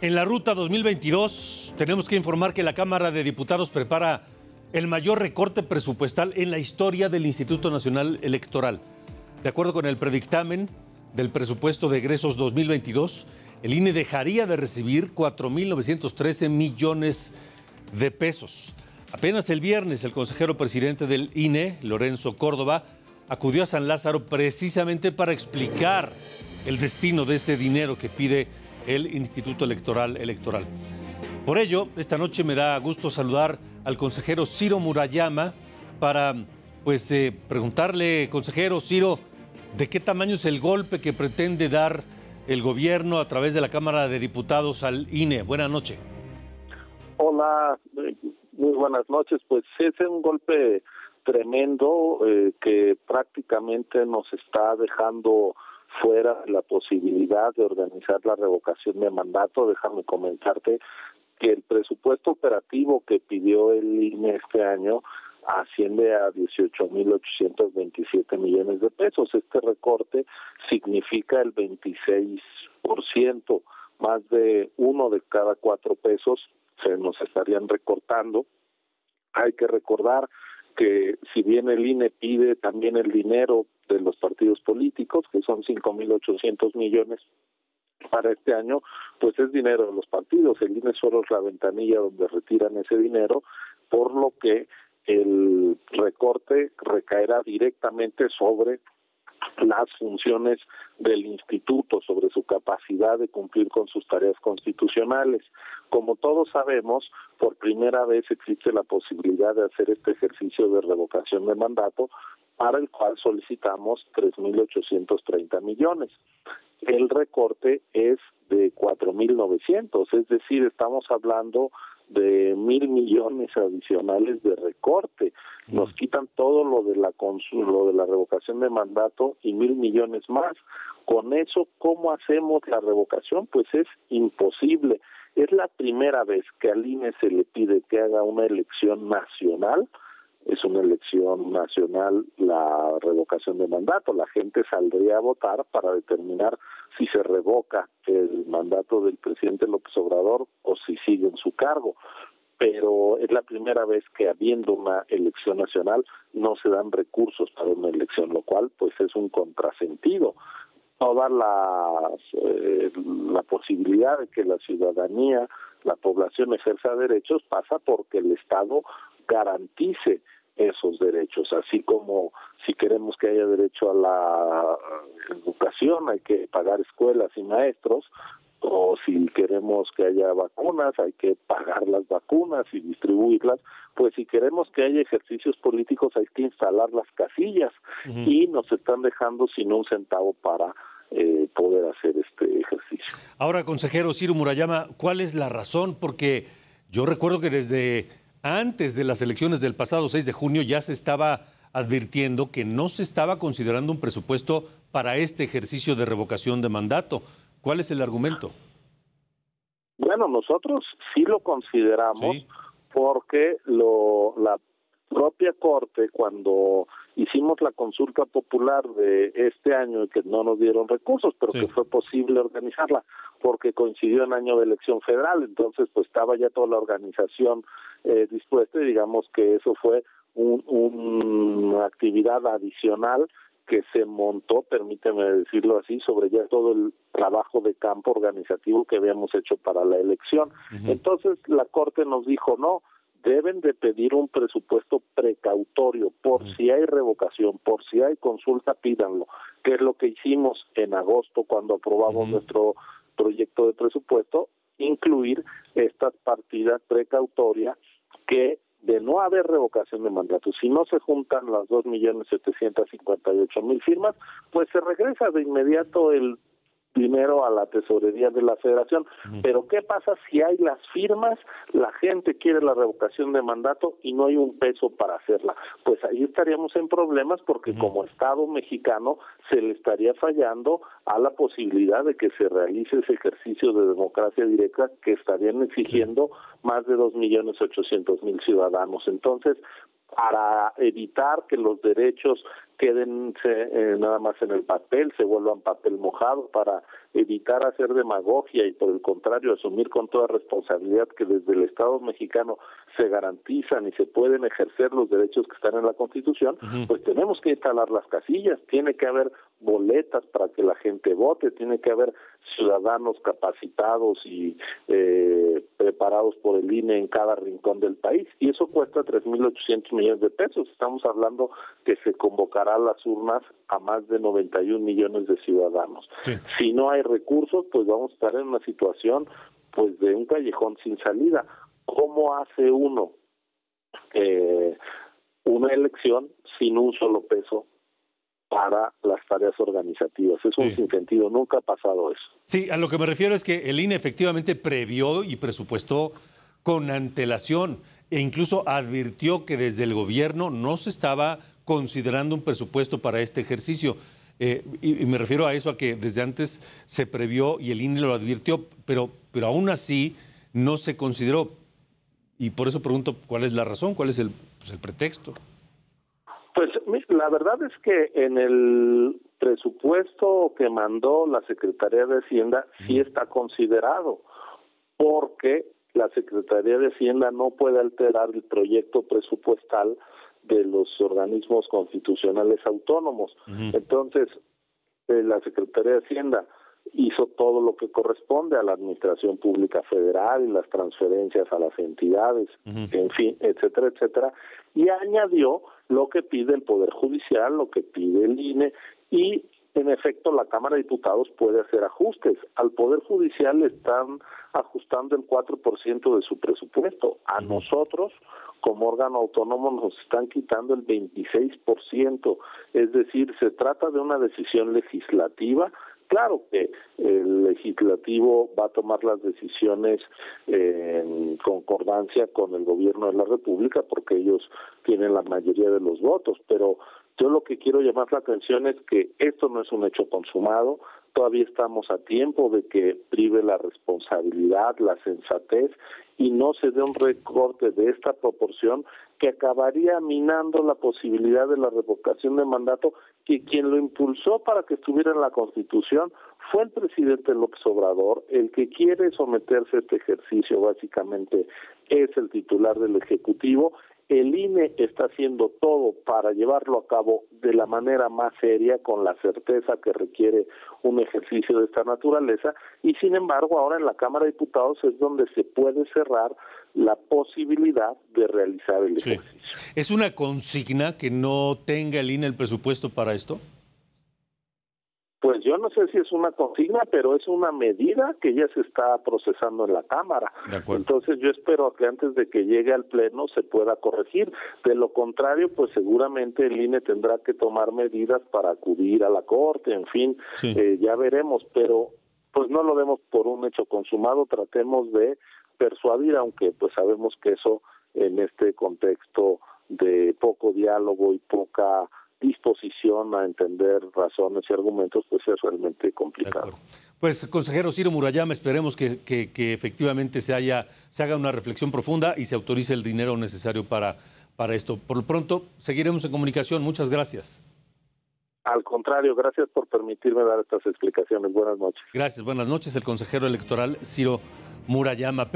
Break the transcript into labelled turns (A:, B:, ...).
A: En la ruta 2022 tenemos que informar que la Cámara de Diputados prepara el mayor recorte presupuestal en la historia del Instituto Nacional Electoral. De acuerdo con el predictamen del presupuesto de egresos 2022, el INE dejaría de recibir 4.913 millones de pesos. Apenas el viernes, el consejero presidente del INE, Lorenzo Córdoba, acudió a San Lázaro precisamente para explicar el destino de ese dinero que pide el Instituto Electoral. Por ello, esta noche me da gusto saludar al consejero Ciro Murayama para preguntarle, consejero Ciro, ¿de qué tamaño es el golpe que pretende dar el gobierno a través de la Cámara de Diputados al INE? Buenas noches.
B: Hola, muy buenas noches. Pues es un golpe tremendo que prácticamente nos está dejando fuera la posibilidad de organizar la revocación de mandato. Déjame comentarte que el presupuesto operativo que pidió el INE este año asciende a 18.827 millones de pesos. Este recorte significa el 26%, más de 1 de cada 4 pesos se nos estarían recortando. Hay que recordar que si bien el INE pide también el dinero de los partidos políticos, que son 5.800 millones para este año, pues es dinero de los partidos. El INE solo es la ventanilla donde retiran ese dinero, por lo que el recorte recaerá directamente sobre las funciones del instituto, sobre su capacidad de cumplir con sus tareas constitucionales. Como todos sabemos, por primera vez existe la posibilidad de hacer este ejercicio de revocación de mandato, para el cual solicitamos 3.830 millones. El recorte es de 4.900, es decir, estamos hablando de 1.000 millones adicionales de recorte. Nos quitan todo lo de la revocación de mandato y 1.000 millones más. Con eso, ¿cómo hacemos la revocación? Pues es imposible. Es la primera vez que al INE se le pide que haga una elección nacional. Es una elección nacional la revocación de mandato. La gente saldría a votar para determinar si se revoca el mandato del presidente López Obrador o si sigue en su cargo. Pero es la primera vez que, habiendo una elección nacional, no se dan recursos para una elección, lo cual pues es un contrasentido. Toda la posibilidad de que la ciudadanía, la población ejerza derechos pasa porque el Estado garantice esos derechos, así como si queremos que haya derecho a la educación hay que pagar escuelas y maestros, o si queremos que haya vacunas hay que pagar las vacunas y distribuirlas. Pues si queremos que haya ejercicios políticos hay que instalar las casillas. Y nos están dejando sin un centavo para poder hacer este ejercicio.
A: Ahora, consejero Ciro Murayama, ¿cuál es la razón? Porque yo recuerdo que desde antes de las elecciones del pasado 6 de junio ya se estaba advirtiendo que no se estaba considerando un presupuesto para este ejercicio de revocación de mandato. ¿Cuál es el argumento?
B: Bueno, nosotros sí lo consideramos, ¿sí? Porque la propia Corte, cuando hicimos la consulta popular de este año y que no nos dieron recursos, pero sí, que fue posible organizarla porque coincidió en año de elección federal, entonces pues estaba ya toda la organización dispuesta, y digamos que eso fue una actividad adicional que se montó, permíteme decirlo así, sobre ya todo el trabajo de campo organizativo que habíamos hecho para la elección. Entonces la Corte nos dijo, no, deben de pedir un presupuesto precautorio, por si hay revocación, por si hay consulta, pídanlo, que es lo que hicimos en agosto cuando aprobamos nuestro proyecto de presupuesto, incluir estas partidas precautorias que, de no haber revocación de mandato, si no se juntan las 2.758.000 firmas, pues se regresa de inmediato el dinero a la tesorería de la Federación. Pero ¿qué pasa si hay las firmas, la gente quiere la revocación de mandato y no hay un peso para hacerla? Pues ahí estaríamos en problemas porque como Estado mexicano se le estaría fallando a la posibilidad de que se realice ese ejercicio de democracia directa que estarían exigiendo más de 2.800.000 ciudadanos. Entonces, para evitar que los derechos queden nada más en el papel, se vuelvan papel mojado, para evitar hacer demagogia y por el contrario asumir con toda responsabilidad que desde el Estado mexicano se garantizan y se pueden ejercer los derechos que están en la Constitución, pues tenemos que instalar las casillas, tiene que haber boletas para que la gente vote, tiene que haber ciudadanos capacitados y preparados por el INE en cada rincón del país, y eso cuesta 3.800 millones de pesos. Estamos hablando que se convocará a las urnas a más de 91 millones de ciudadanos. Sí. Si no hay recursos, pues vamos a estar en una situación pues de un callejón sin salida. ¿Cómo hace uno una elección sin un solo peso para las tareas organizativas? Es un sinsentido, nunca ha pasado eso.
A: Sí, a lo que me refiero es que el INE efectivamente previó y presupuestó con antelación e incluso advirtió que desde el gobierno no se estaba considerando un presupuesto para este ejercicio. Y me refiero a eso, a que desde antes se previó y el INE lo advirtió, pero aún así no se consideró. Y por eso pregunto, ¿cuál es la razón? ¿Cuál es el pretexto?
B: Pues la verdad es que en el presupuesto que mandó la Secretaría de Hacienda sí está considerado, porque la Secretaría de Hacienda no puede alterar el proyecto presupuestal de los organismos constitucionales autónomos. Entonces, la Secretaría de Hacienda hizo todo lo que corresponde a la Administración Pública Federal y las transferencias a las entidades, en fin, etcétera, etcétera, y añadió lo que pide el Poder Judicial, lo que pide el INE, y en efecto la Cámara de Diputados puede hacer ajustes. Al Poder Judicial le están ajustando el 4% de su presupuesto. A nosotros, como órgano autónomo, nos están quitando el 26%. Es decir, se trata de una decisión legislativa. Claro que el legislativo va a tomar las decisiones en concordancia con el gobierno de la República, porque ellos tienen la mayoría de los votos, pero yo lo que quiero llamar la atención es que esto no es un hecho consumado, todavía estamos a tiempo de que prive la responsabilidad, la sensatez, y no se dé un recorte de esta proporción que acabaría minando la posibilidad de la revocación de mandato, que quien lo impulsó para que estuviera en la Constitución fue el presidente López Obrador. El que quiere someterse a este ejercicio básicamente es el titular del Ejecutivo. El INE está haciendo todo para llevarlo a cabo de la manera más seria, con la certeza que requiere un ejercicio de esta naturaleza, y sin embargo ahora en la Cámara de Diputados es donde se puede cerrar la posibilidad de realizar el ejercicio.
A: ¿Es una consigna que no tenga el INE el presupuesto para esto?
B: Pues yo no sé si es una consigna, pero es una medida que ya se está procesando en la Cámara. Entonces yo espero que antes de que llegue al Pleno se pueda corregir. De lo contrario, pues seguramente el INE tendrá que tomar medidas para acudir a la Corte, en fin, ya veremos, pero pues no lo demos por un hecho consumado, tratemos de persuadir, aunque pues sabemos que eso en este contexto de poco diálogo y poca disposición a entender razones y argumentos, pues es realmente complicado.
A: Pues, consejero Ciro Murayama, esperemos que efectivamente se haga una reflexión profunda y se autorice el dinero necesario para esto. Por lo pronto, seguiremos en comunicación. Muchas gracias.
B: Al contrario, gracias por permitirme dar estas explicaciones. Buenas noches.
A: Gracias, buenas noches. El consejero electoral Ciro Murayama.